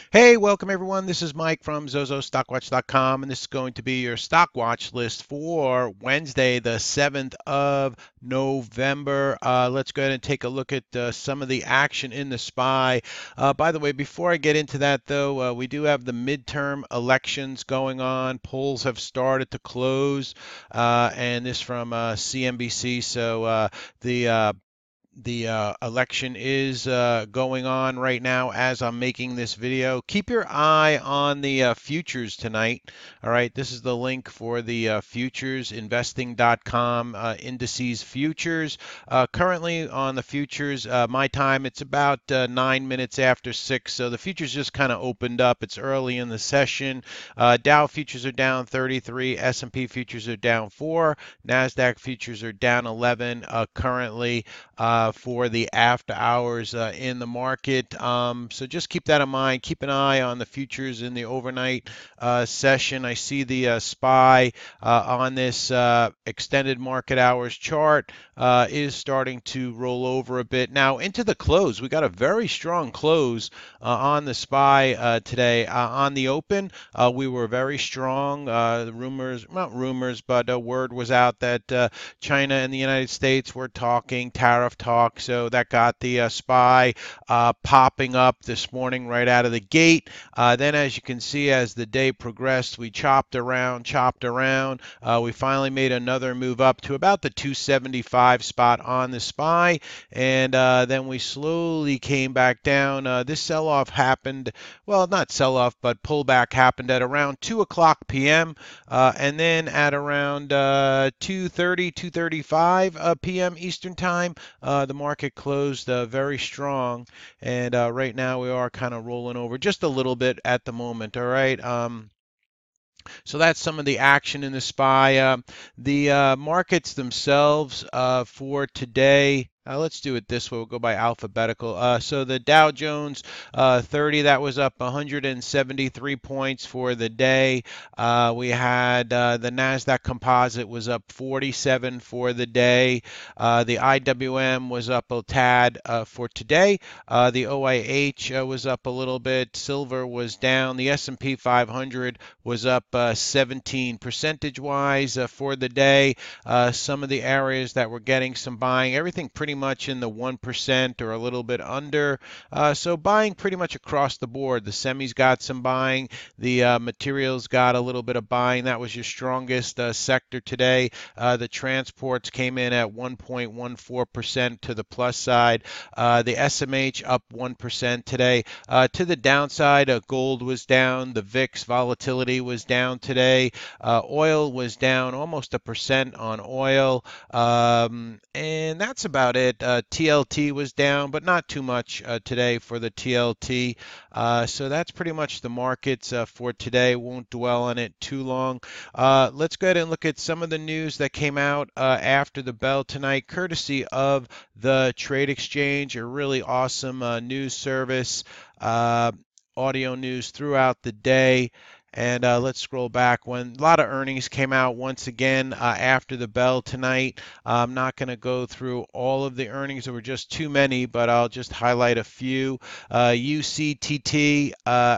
Hey, welcome everyone. This is Mike from zozostockwatch.com, and this is going to be your stock watch list for Wednesday, the 7th of November. Let's go ahead and take a look at some of the action in the SPY. By the way, before I get into that, though, we do have the midterm elections going on. Polls have started to close, and this from CNBC. So the election is going on right now as I'm making this video. Keep your eye on the futures tonight. All right, this is the link for the futuresinvesting.com indices futures. Currently on the futures, my time, it's about 9 minutes after 6. So the futures just kind of opened up. It's early in the session. Dow futures are down 33. S&P futures are down 4. NASDAQ futures are down 11 currently for the after hours in the market. So just keep that in mind. Keep an eye on the futures in the overnight session. I see the SPY on this extended market hours chart is starting to roll over a bit. Now into the close. We got a very strong close on the SPY today. On the open, we were very strong. Not rumors, but word was out that China and the United States were talking tariff talk, so that got the SPY popping up this morning right out of the gate. Then, as you can see, as the day progressed, we chopped around, chopped around. We finally made another move up to about the 275 spot on the SPY, and then we slowly came back down. This sell-off happened, well, not sell-off, but pullback happened at around 2 o'clock p.m. And then at around 2:30, 2:35 p.m. Eastern Time, the market closed very strong. And right now we are kind of rolling over just a little bit at the moment. All right. So that's some of the action in the SPY. The markets themselves for today. Let's do it this way. We'll go by alphabetical. So the Dow Jones 30, that was up 173 points for the day. We had the NASDAQ Composite was up 47 for the day. The IWM was up a tad for today. The OIH was up a little bit. Silver was down. The S&P 500 was up 17 percentage-wise for the day. Some of the areas that were getting some buying, everything pretty much in the 1% or a little bit under. So buying pretty much across the board. The semis got some buying. The materials got a little bit of buying. That was your strongest sector today. The transports came in at 1.14% to the plus side. The SMH up 1% today. To the downside, gold was down. The VIX volatility was down today. Oil was down almost 1% on oil. And that's about it. TLT was down, but not too much today for the TLT. So that's pretty much the markets for today. Won't dwell on it too long. Let's go ahead and look at some of the news that came out after the bell tonight, courtesy of the Trade Exchange, a really awesome news service. Audio news throughout the day. And let's scroll back when a lot of earnings came out once again after the bell tonight. I'm not going to go through all of the earnings. There were just too many, but I'll just highlight a few. UCTT,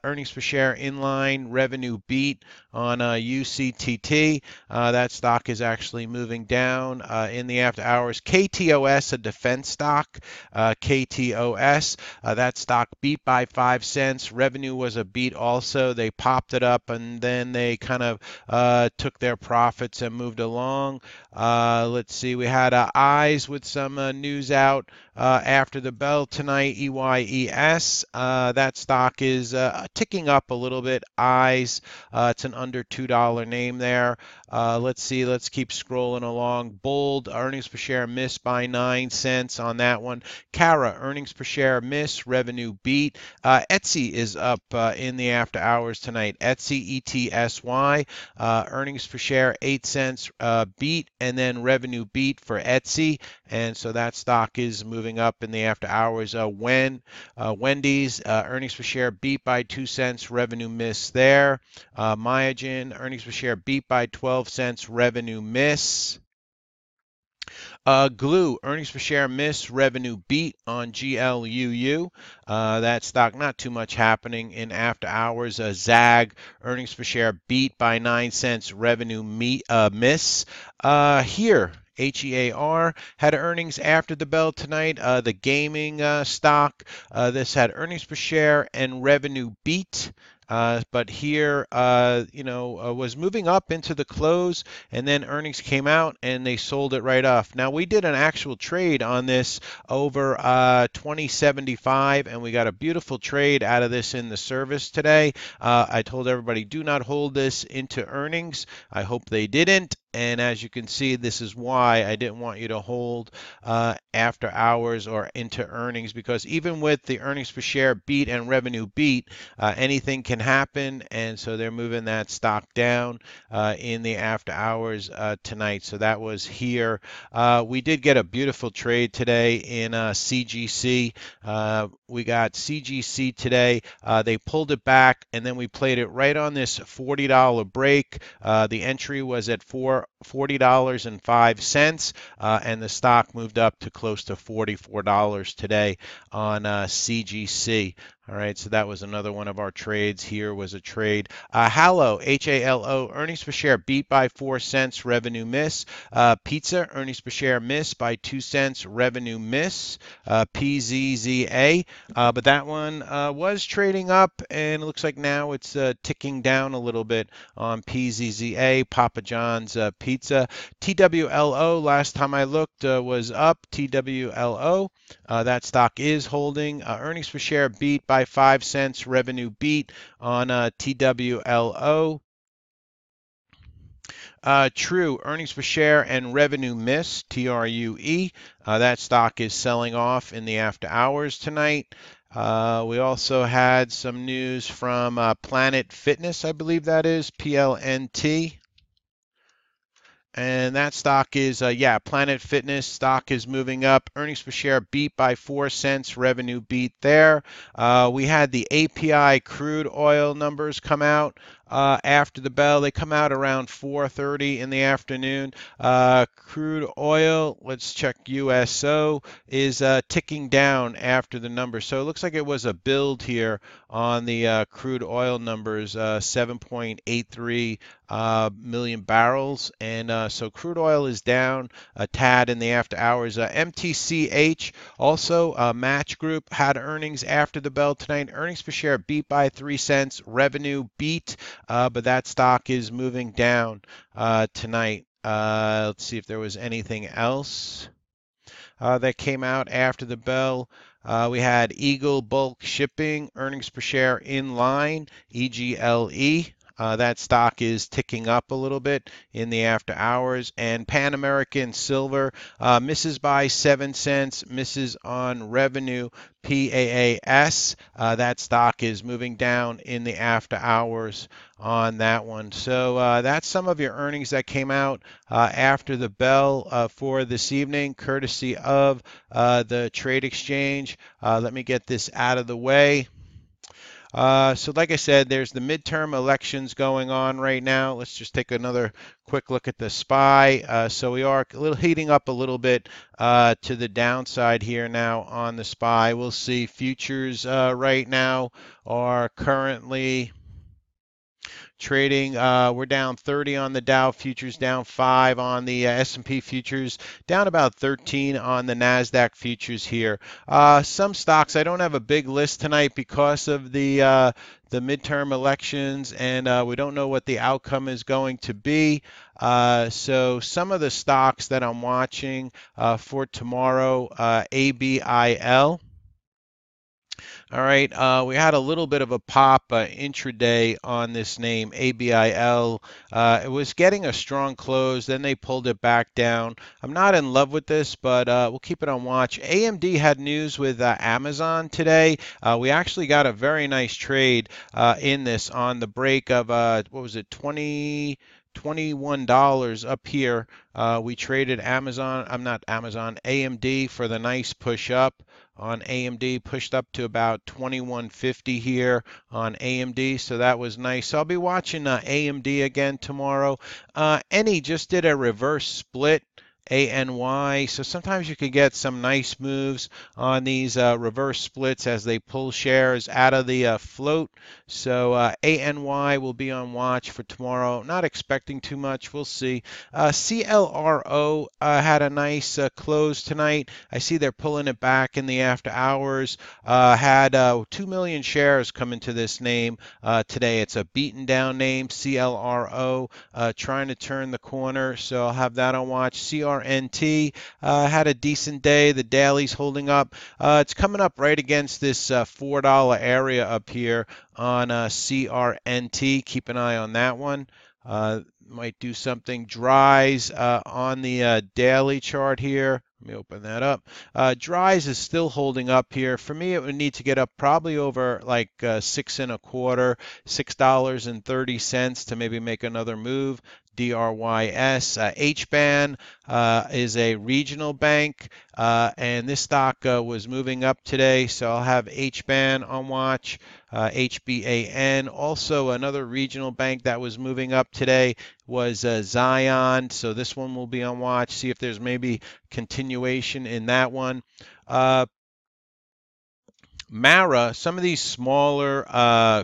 earnings per share in line, revenue beat on UCTT. That stock is actually moving down in the after hours. KTOS, a defense stock, KTOS, that stock beat by 5 cents. Revenue was a beat also. They popped it up and then they kind of took their profits and moved along. Let's see, we had eyes with some news out after the bell tonight. EYES, that stock is ticking up a little bit. Eyes, it's an under $2 name there. Let's see, let's keep scrolling along. Bold, earnings per share missed by 9 cents on that one. Cara, earnings per share miss, revenue beat. Etsy is up in the after hours tonight. Etsy, ETSY, earnings per share 8 cents beat, and then revenue beat for Etsy. And so that stock is moving up in the after hours. Wendy's, earnings per share beat by 2 cents, revenue miss there. Myogen, earnings per share beat by 12 cents, revenue miss. Glue, earnings per share miss, revenue beat on GLUU. That stock, not too much happening in after hours. ZAG, earnings per share beat by 9 cents, revenue miss. Here, HEAR had earnings after the bell tonight. The gaming stock, this had earnings per share and revenue beat. But here, was moving up into the close, and then earnings came out and they sold it right off. Now, we did an actual trade on this over 2075, and we got a beautiful trade out of this in the service today. I told everybody, do not hold this into earnings. I hope they didn't. And as you can see, this is why I didn't want you to hold after hours or into earnings, because even with the earnings per share beat and revenue beat, anything can happen. And so they're moving that stock down in the after hours tonight. So that was here. We did get a beautiful trade today in CGC. We got CGC today. They pulled it back, and then we played it right on this $40 break. The entry was at $40.05, and the stock moved up to close to $44 today on CGC. All right, so that was another one of our trades. Here was a trade. Halo, HALO, earnings per share beat by 4 cents, revenue miss. Pizza, earnings per share miss by 2 cents, revenue miss. PZZA, but that one was trading up, and it looks like now it's ticking down a little bit on PZZA, Papa John's Pizza. TWLO, last time I looked, was up. TWLO, that stock is holding. Earnings per share beat by 5 cents, revenue beat on TWLO. True, earnings per share and revenue miss, TRUE. That stock is selling off in the after hours tonight. We also had some news from Planet Fitness, I believe that is, PLNT. And that stock is, Planet Fitness stock is moving up. Earnings per share beat by 4 cents, revenue beat there. We had the API crude oil numbers come out after the bell. They come out around 4:30 in the afternoon. Crude oil, let's check USO, is ticking down after the numbers. So it looks like it was a build here on the crude oil numbers, 7.83 million barrels. And so crude oil is down a tad in the after hours. MTCH, also Match Group, had earnings after the bell tonight. Earnings per share beat by 3 cents, revenue beat, but that stock is moving down tonight. Let's see if there was anything else that came out after the bell. We had Eagle Bulk Shipping, earnings per share in line, EGLE. That stock is ticking up a little bit in the after hours. And Pan American Silver misses by 7 cents, misses on revenue, PAAS. That stock is moving down in the after hours on that one. So that's some of your earnings that came out after the bell for this evening, courtesy of the trade exchange. Let me get this out of the way. So like I said, there's the midterm elections going on right now. Let's just take another quick look at the SPY. So we are a little heating up a little bit to the downside here now on the SPY. We'll see futures right now are currently trading. We're down 30 on the Dow futures, down 5 on the S&P futures, down about 13 on the NASDAQ futures here. Some stocks, I don't have a big list tonight because of the midterm elections, and we don't know what the outcome is going to be. So some of the stocks that I'm watching for tomorrow, ABIL. All right, we had a little bit of a pop intraday on this name, ABIL. It was getting a strong close, then they pulled it back down. I'm not in love with this, but we'll keep it on watch. AMD had news with Amazon today. We actually got a very nice trade in this on the break of, what was it, $21 up here. We traded AMD for the nice push up on AMD, pushed up to about 21.50 here on AMD, so that was nice. So I'll be watching AMD again tomorrow. Any just did a reverse split ANY. So sometimes you could get some nice moves on these reverse splits as they pull shares out of the float. So ANY will be on watch for tomorrow. Not expecting too much. We'll see. CLRO had a nice close tonight. I see they're pulling it back in the after hours. Had 2 million shares come into this name today. It's a beaten down name, CLRO, trying to turn the corner. So I'll have that on watch. CRNT had a decent day. The daily's holding up. It's coming up right against this $4 area up here on CRNT. Keep an eye on that one. Might do something. Dries on the daily chart here. Let me open that up. Dries is still holding up here. For me, it would need to get up probably over like 6.25, $6.30 to maybe make another move. DRYS. HBAN is a regional bank, and this stock was moving up today, so I'll have HBAN on watch. HBAN. Also, another regional bank that was moving up today was Zion, so this one will be on watch. See if there's maybe continuation in that one. Mara, some of these smaller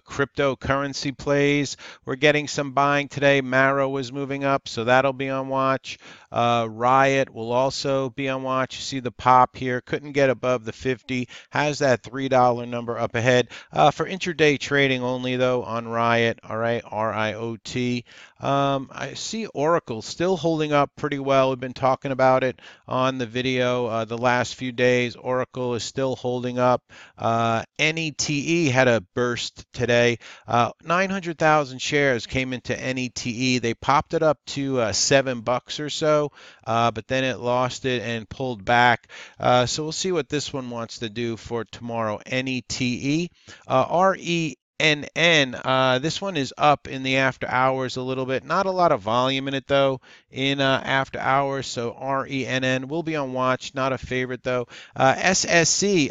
cryptocurrency plays, we're getting some buying today. Mara was moving up, so that'll be on watch. Riot will also be on watch. You see the pop here, couldn't get above the 50, has that $3 number up ahead. For intraday trading only, though, on Riot, all right, RIOT. I see Oracle still holding up pretty well. We've been talking about it on the video the last few days. Oracle is still holding up. NETE had a burst today. 900,000 shares came into NETE. They popped it up to $7 or so, but then it lost it and pulled back. So we'll see what this one wants to do for tomorrow. NETE. RENN, this one is up in the after hours a little bit. Not a lot of volume in it though in after hours. So RENN will be on watch. Not a favorite though. SSC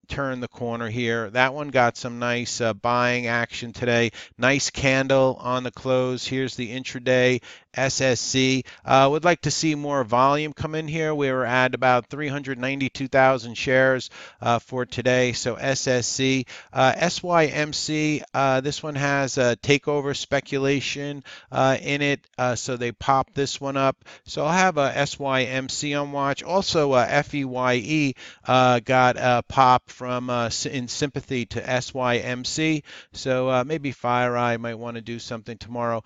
turn the corner here. That one got some nice buying action today. Nice candle on the close. Here's the intraday SSC. Would like to see more volume come in here. We were at about 392,000 shares for today. So SSC. SYMC, this one has takeover speculation in it. So they popped this one up. So I'll have a SYMC on watch. Also, FEYE got a pop from in sympathy to SYMC. So maybe FireEye might want to do something tomorrow.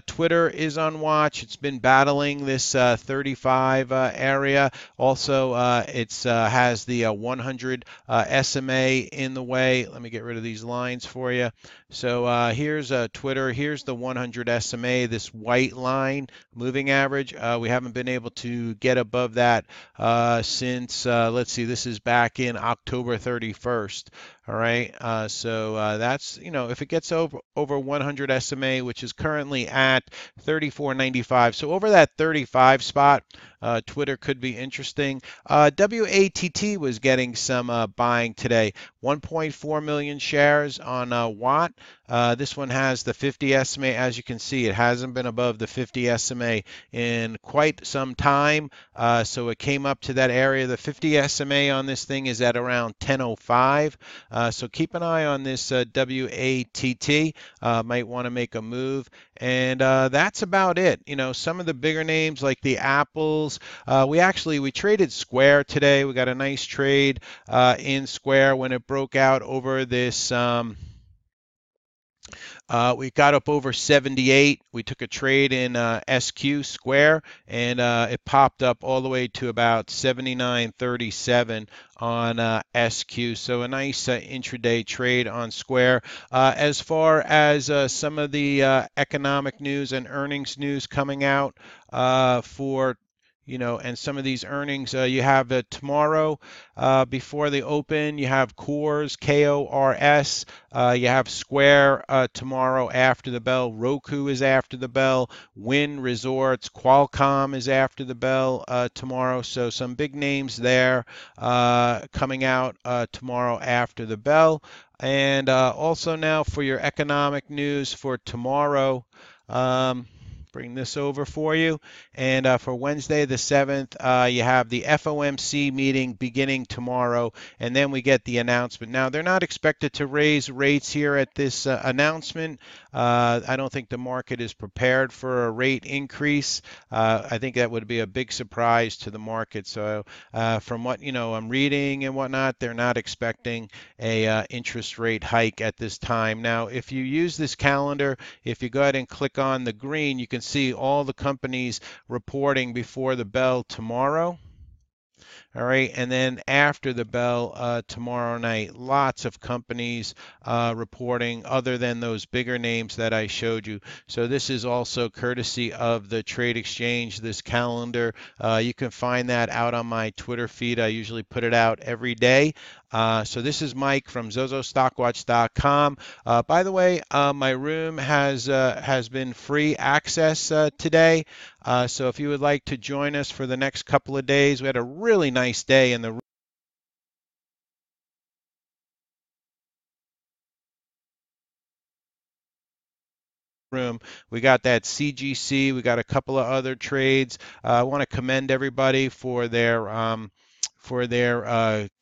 Twitter is on watch. It's been battling this 35 area. Also, it's has the 100 SMA in the way. Let me get rid of these lines for you. So here's Twitter. Here's the 100 SMA, this white line moving average. We haven't been able to get above that since, let's see, this is back in October 31st. All right. So that's, if it gets over 100 SMA, which is currently at 34.95. So over that 35 spot, Twitter could be interesting. WATT was getting some buying today. 1.4 million shares on Watt. This one has the 50 SMA. As you can see, it hasn't been above the 50 SMA in quite some time. So it came up to that area. The 50 SMA on this thing is at around 10.05. So keep an eye on this WATT. Might want to make a move. And that's about it. Some of the bigger names like the Apples. We traded Square today. We got a nice trade in Square when it broke out over this. We got up over 78. We took a trade in SQ Square, and it popped up all the way to about 79.37 on SQ. So a nice intraday trade on Square. As far as some of the economic news and earnings news coming out for and some of these earnings, you have tomorrow before they open, you have Kors, KORS, you have Square tomorrow after the bell, Roku is after the bell, Wynn Resorts, Qualcomm is after the bell tomorrow, so some big names there coming out tomorrow after the bell. And also now for your economic news for tomorrow, bring this over for you. And for Wednesday the 7th, you have the FOMC meeting beginning tomorrow, and then we get the announcement. Now, they're not expected to raise rates here at this announcement. I don't think the market is prepared for a rate increase. I think that would be a big surprise to the market. So from what I'm reading and whatnot, they're not expecting a interest rate hike at this time. Now, if you use this calendar, if you go ahead and click on the green, you can see all the companies reporting before the bell tomorrow. All right, and then after the bell tomorrow night, lots of companies reporting other than those bigger names that I showed you. So this is also courtesy of the Trade Exchange, this calendar. You can find that out on my Twitter feed. I usually put it out every day. So this is Mike from zozostockwatch.com. By the way, my room has been free access today. So if you would like to join us for the next couple of days, we had a really nice day in the room. We got that CGC. We got a couple of other trades. I want to commend everybody for their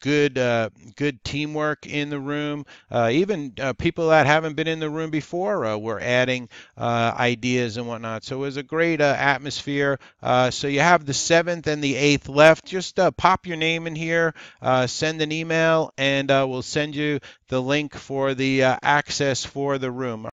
good teamwork in the room. Even people that haven't been in the room before were adding ideas and whatnot. So it was a great atmosphere. So you have the 7th and the 8th left. Just pop your name in here, send an email, and we'll send you the link for the access for the room.